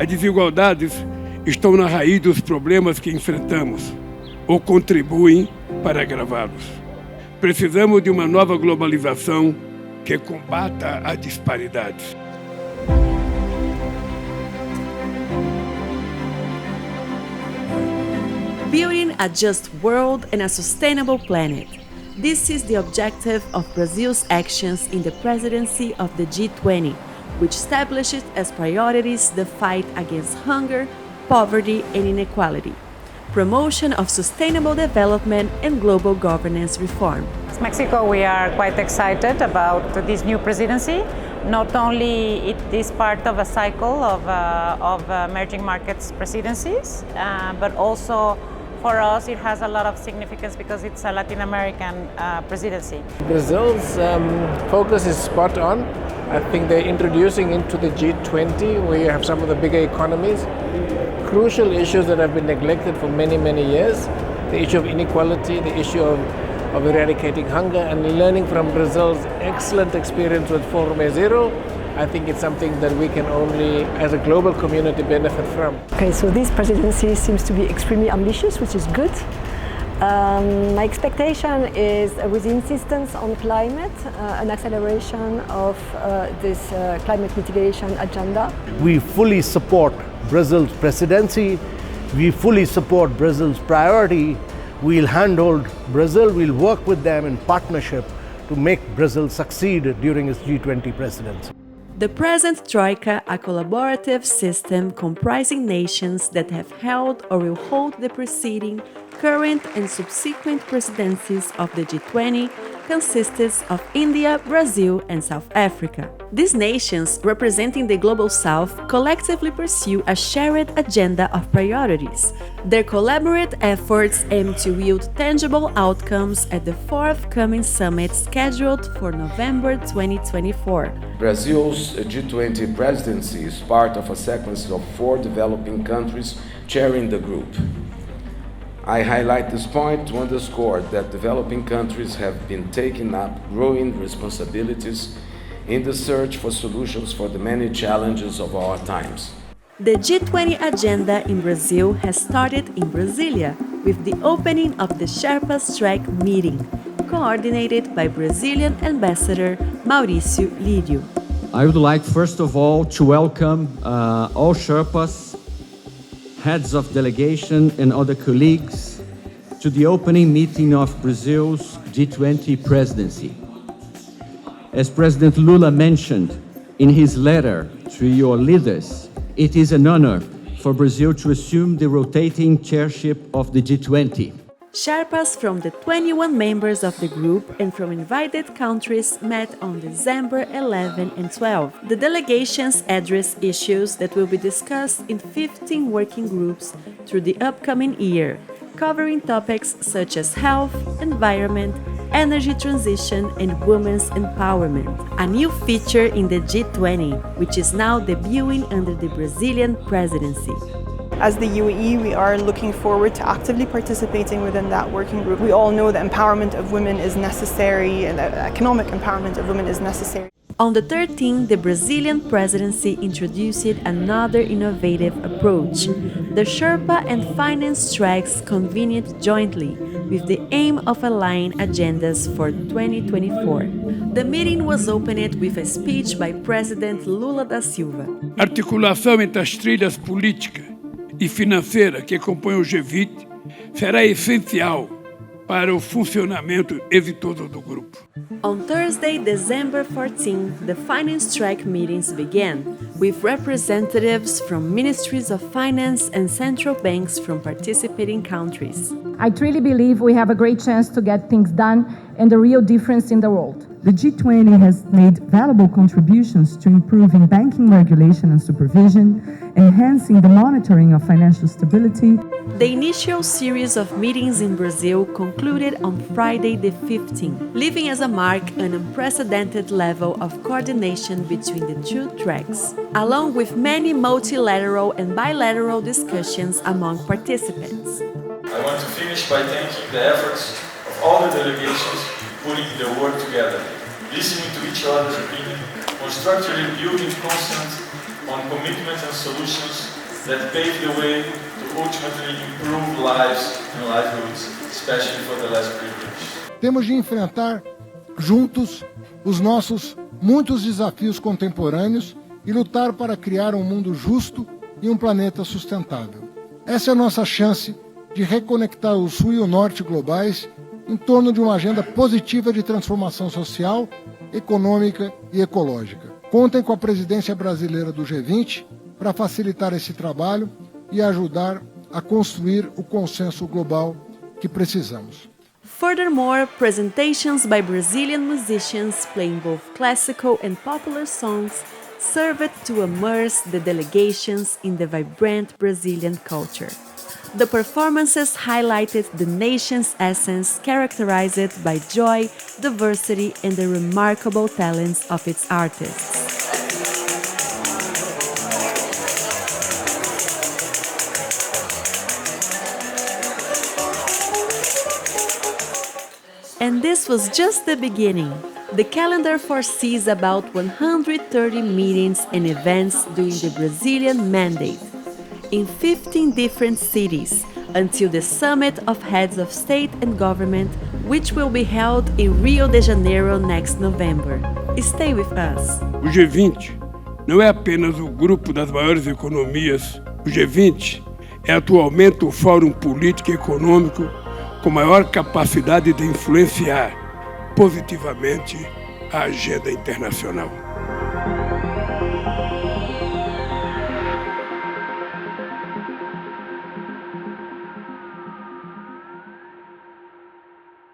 desigualdades estão na raiz dos problemas que enfrentamos ou contribuem para agravá-los. Precisamos de uma nova globalização que combata a disparidade. Building a just world and a sustainable planet. This is the objective of Brazil's actions in the presidency of the G20, which established as priorities the fight against hunger, poverty, and inequality, promotion of sustainable development, and global governance reform. Mexico, we are quite excited about this new presidency. Not only it is part of a cycle of emerging markets presidencies, but also for us it has a lot of significance because it's a Latin American presidency. Brazil's focus is spot on. I think they're introducing into the G20, where you have some of the bigger economies, crucial issues that have been neglected for many, many years. The issue of inequality, the issue of eradicating hunger, and learning from Brazil's excellent experience with Forum Zero. I think it's something that we can only, as a global community, benefit from. Okay, so this presidency seems to be extremely ambitious, which is good. My expectation is, with insistence on climate, an acceleration of this climate mitigation agenda. We fully support Brazil's presidency. We fully support Brazil's priority. We'll handhold Brazil. We'll work with them in partnership to make Brazil succeed during its G20 presidency. The present Troika, a collaborative system comprising nations that have held or will hold the preceding, current and subsequent presidencies of the G20, consists of India, Brazil, and South Africa. These nations, representing the Global South, collectively pursue a shared agenda of priorities. Their collaborative efforts aim to yield tangible outcomes at the forthcoming summit scheduled for November 2024. Brazil's G20 presidency is part of a sequence of 4 developing countries chairing the group. I highlight this point to underscore that developing countries have been taking up growing responsibilities in the search for solutions for the many challenges of our times. The G20 agenda in Brazil has started in Brasilia with the opening of the Sherpas Track meeting, coordinated by Brazilian Ambassador Mauricio Lírio. I would like first of all to welcome all Sherpas, heads of delegation and other colleagues to the opening meeting of Brazil's G20 presidency. As President Lula mentioned in his letter to your leaders, it is an honor for Brazil to assume the rotating chairship of the G20. Sherpas from the 21 members of the group and from invited countries met on December 11 and 12. The delegations address issues that will be discussed in 15 working groups through the upcoming year, covering topics such as health, environment, energy transition, and women's empowerment. A new feature in the G20, which is now debuting under the Brazilian presidency. As the UAE, we are looking forward to actively participating within that working group. We all know the empowerment of women is necessary, and the economic empowerment of women is necessary. On the 13th, the Brazilian presidency introduced another innovative approach. The Sherpa and Finance tracks convened jointly with the aim of aligning agendas for 2024. The meeting was opened with a speech by President Lula da Silva. Articulação entre as trilhas política e financeira que compõem o G20 será essencial para o funcionamento exitoso do grupo. On Thursday, December 14, the finance track meetings began, with representatives from ministries of finance and central banks from participating countries. I truly believe we have a great chance to get things done and a real difference in the world. The G20 has made valuable contributions to improving banking regulation and supervision, enhancing the monitoring of financial stability. The initial series of meetings in Brazil concluded on Friday the 15th, leaving as a mark an unprecedented level of coordination between the two tracks, along with many multilateral and bilateral discussions among participants. I want to finish by thanking the efforts of all the delegations putting their work together, listening to each other's opinion, constructively building consensus on commitments and solutions that pave the way to ultimately improve lives and livelihoods, especially for the less privileged. Temos de enfrentar juntos os nossos muitos desafios contemporâneos e lutar para criar um mundo justo e um planeta sustentável. Essa é a nossa chance de reconectar o Sul e o Norte globais em torno de uma agenda positiva de transformação social, econômica e ecológica. Contem com a presidência brasileira do G20 para facilitar esse trabalho e ajudar a construir o consenso global que precisamos. Furthermore, presentations by Brazilian musicians playing both classical and popular songs served to immerse the delegations in the vibrant Brazilian culture. The performances highlighted the nation's essence, characterized by joy, diversity, and the remarkable talents of its artists. And this was just the beginning. The calendar foresees about 130 meetings and events during the Brazilian mandate, in 15 different cities, until the Summit of Heads of State and Government, which will be held in Rio de Janeiro next November. Stay with us. O G20 não é apenas o grupo das maiores economias. O G20 é atualmente o fórum político e econômico com maior capacidade de influenciar positivamente a agenda internacional.